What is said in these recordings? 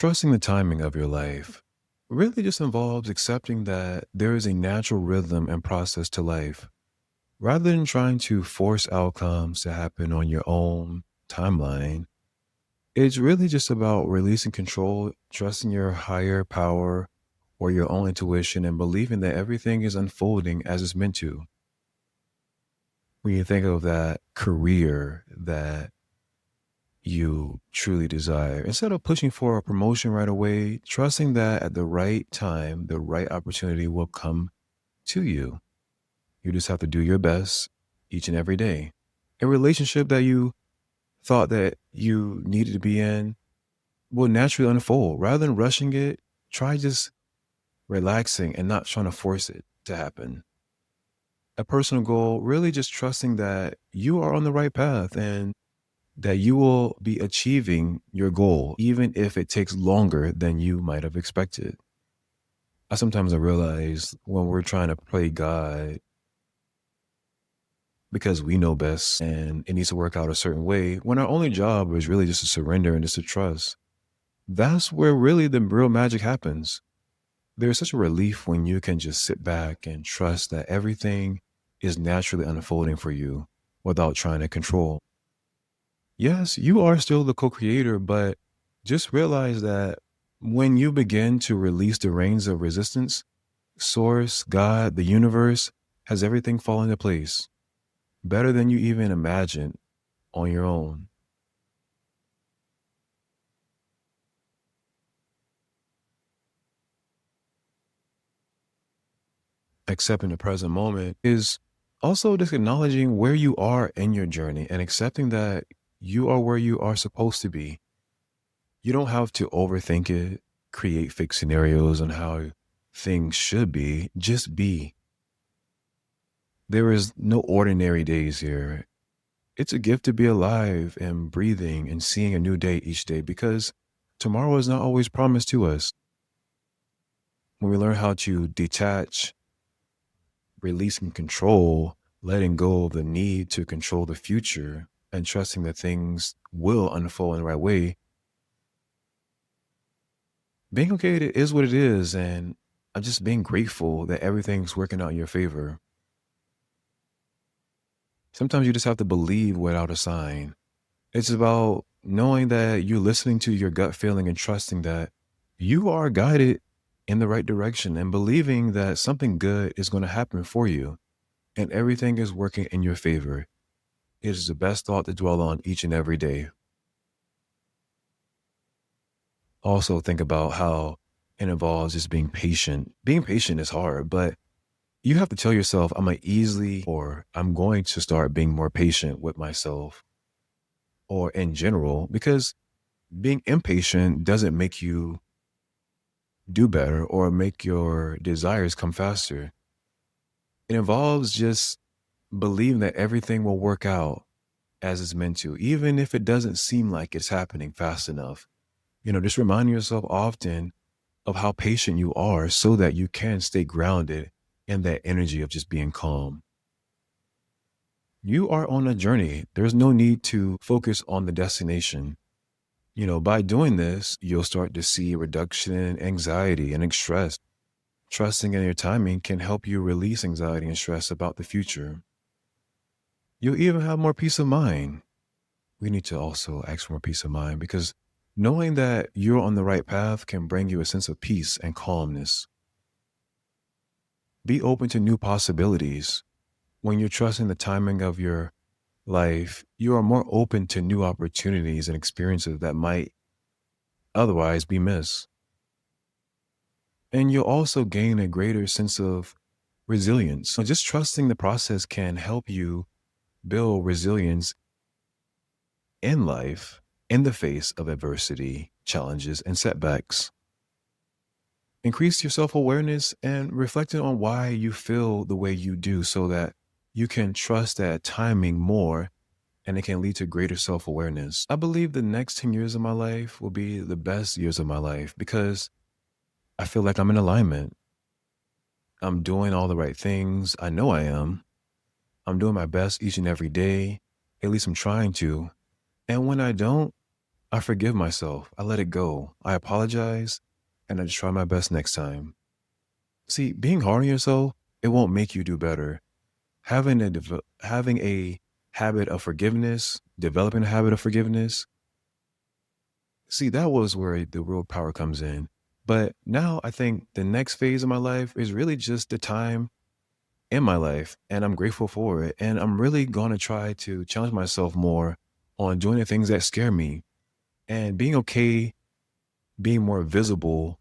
Trusting the timing of your life really just involves accepting that there is a natural rhythm and process to life. Rather than trying to force outcomes to happen on your own timeline, it's really just about releasing control, trusting your higher power or your own intuition, and believing that everything is unfolding as it's meant to. When you think of that career that you truly desire. Instead of pushing for a promotion right away, trusting that at the right time, the right opportunity will come to you. You just have to do your best each and every day. A relationship that you thought that you needed to be in will naturally unfold. Rather than rushing it, try just relaxing and not trying to force it to happen. A personal goal, really just trusting that you are on the right path and that you will be achieving your goal, even if it takes longer than you might have expected. I sometimes I realize when we're trying to play God because we know best and it needs to work out a certain way, when our only job is really just to surrender and just to trust. That's where really the real magic happens. There's such a relief when you can just sit back and trust that everything is naturally unfolding for you without trying to control. Yes, you are still the co-creator, but just realize that when you begin to release the reins of resistance, source, God, the universe has everything fall into place better than you even imagined on your own. Accepting the present moment is also just acknowledging where you are in your journey and accepting that you are where you are supposed to be. You don't have to overthink it, create fake scenarios on how things should be. Just be. There is no ordinary days here. It's a gift to be alive and breathing and seeing a new day each day because tomorrow is not always promised to us. When we learn how to detach, releasing control, letting go of the need to control the future, and trusting that things will unfold in the right way, being okay it is what it is. And I'm just being grateful that everything's working out in your favor. Sometimes you just have to believe without a sign. It's about knowing that you're listening to your gut feeling and trusting that you are guided in the right direction and believing that something good is going to happen for you and everything is working in your favor. It is the best thought to dwell on each and every day. Also, think about how it involves just being patient. Being patient is hard, but you have to tell yourself, I'm going to easily or I'm going to start being more patient with myself or in general, because being impatient doesn't make you do better or make your desires come faster. It involves just believing that everything will work out as it's meant to, even if it doesn't seem like it's happening fast enough. Just remind yourself often of how patient you are so that you can stay grounded in that energy of just being calm. You are on a journey. There's no need to focus on the destination. By doing this, you'll start to see a reduction in anxiety and stress. Trusting in your timing can help you release anxiety and stress about the future. You'll even have more peace of mind. We need to also ask for more peace of mind because knowing that you're on the right path can bring you a sense of peace and calmness. Be open to new possibilities. When you're trusting the timing of your life, you are more open to new opportunities and experiences that might otherwise be missed. And you'll also gain a greater sense of resilience. So just trusting the process can help you build resilience in life in the face of adversity, challenges, and setbacks. Increase your self awareness and reflecting on why you feel the way you do so that you can trust that timing more and it can lead to greater self awareness. I believe the next 10 years of my life will be the best years of my life because I feel like I'm in alignment. I'm doing all the right things. I know I am. I'm doing my best each and every day. At least I'm trying to. And when I don't, I forgive myself. I let it go. I apologize and I just try my best next time. See, being hard on yourself, it won't make you do better. Having a habit of forgiveness, developing a habit of forgiveness, see, that was where the real power comes in. But now I think the next phase of my life is really just the time in my life, and I'm grateful for it. And I'm really going to try to challenge myself more on doing the things that scare me and being okay, being more visible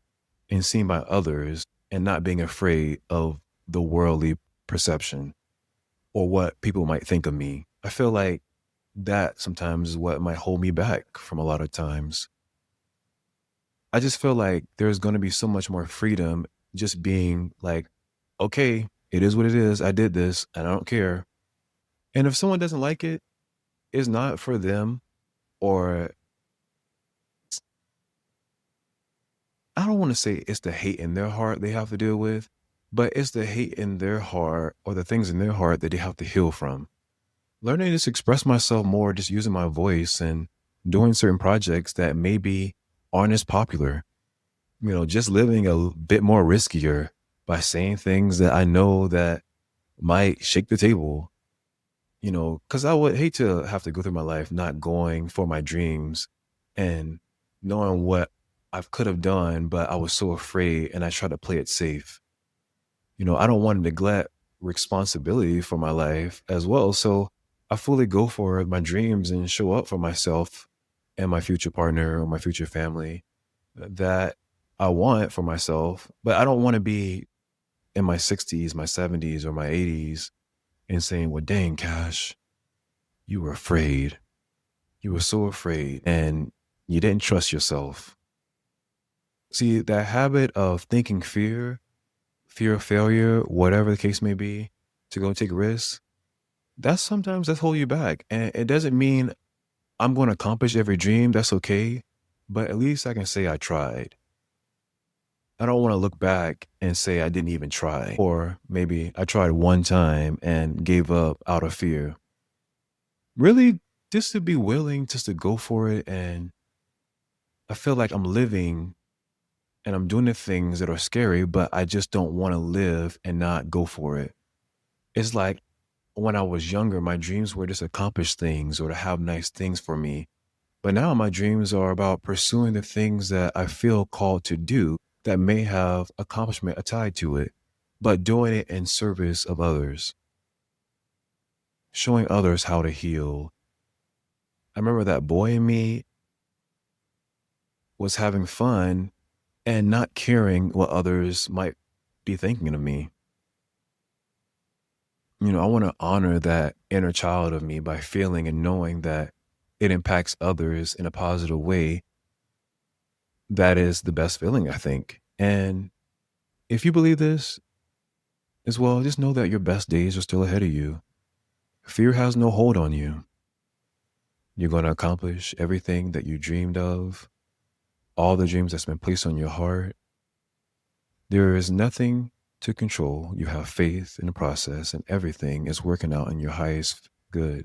and seen by others, and not being afraid of the worldly perception or what people might think of me. I feel like that sometimes is what might hold me back from a lot of times. I just feel like there's going to be so much more freedom just being like, okay, it is what it is. I did this and I don't care. And if someone doesn't like it, it's not for them, or I don't want to say it's the hate in their heart they have to deal with, but it's the hate in their heart or the things in their heart that they have to heal from. Learning to just express myself more, just using my voice and doing certain projects that maybe aren't as popular, just living a bit more riskier by saying things that I know that might shake the table, because I would hate to have to go through my life not going for my dreams and knowing what I could have done, but I was so afraid and I tried to play it safe. I don't want to neglect responsibility for my life as well. So I fully go for my dreams and show up for myself and my future partner or my future family that I want for myself. But I don't want to be in my 60s, my 70s, or my 80s and saying, well, dang, Cash, you were afraid. You were so afraid and you didn't trust yourself. See, that habit of thinking fear of failure, whatever the case may be, to go take risks, that's hold you back. And it doesn't mean I'm going to accomplish every dream. That's okay. But at least I can say I tried. I don't want to look back and say I didn't even try. Or maybe I tried one time and gave up out of fear. Really, just to be willing just to go for it. And I feel like I'm living and I'm doing the things that are scary, but I just don't want to live and not go for it. It's like when I was younger, my dreams were just accomplish things or to have nice things for me. But now my dreams are about pursuing the things that I feel called to do that may have accomplishment tied to it, but doing it in service of others, showing others how to heal. I remember that boy in me was having fun and not caring what others might be thinking of me. I want to honor that inner child of me by feeling and knowing that it impacts others in a positive way. That is the best feeling, I think. And if you believe this as well, just know that your best days are still ahead of you. Fear has no hold on you. You're going to accomplish everything that you dreamed of, all the dreams that's been placed on your heart. There is nothing to control. You have faith in the process, and everything is working out in your highest good.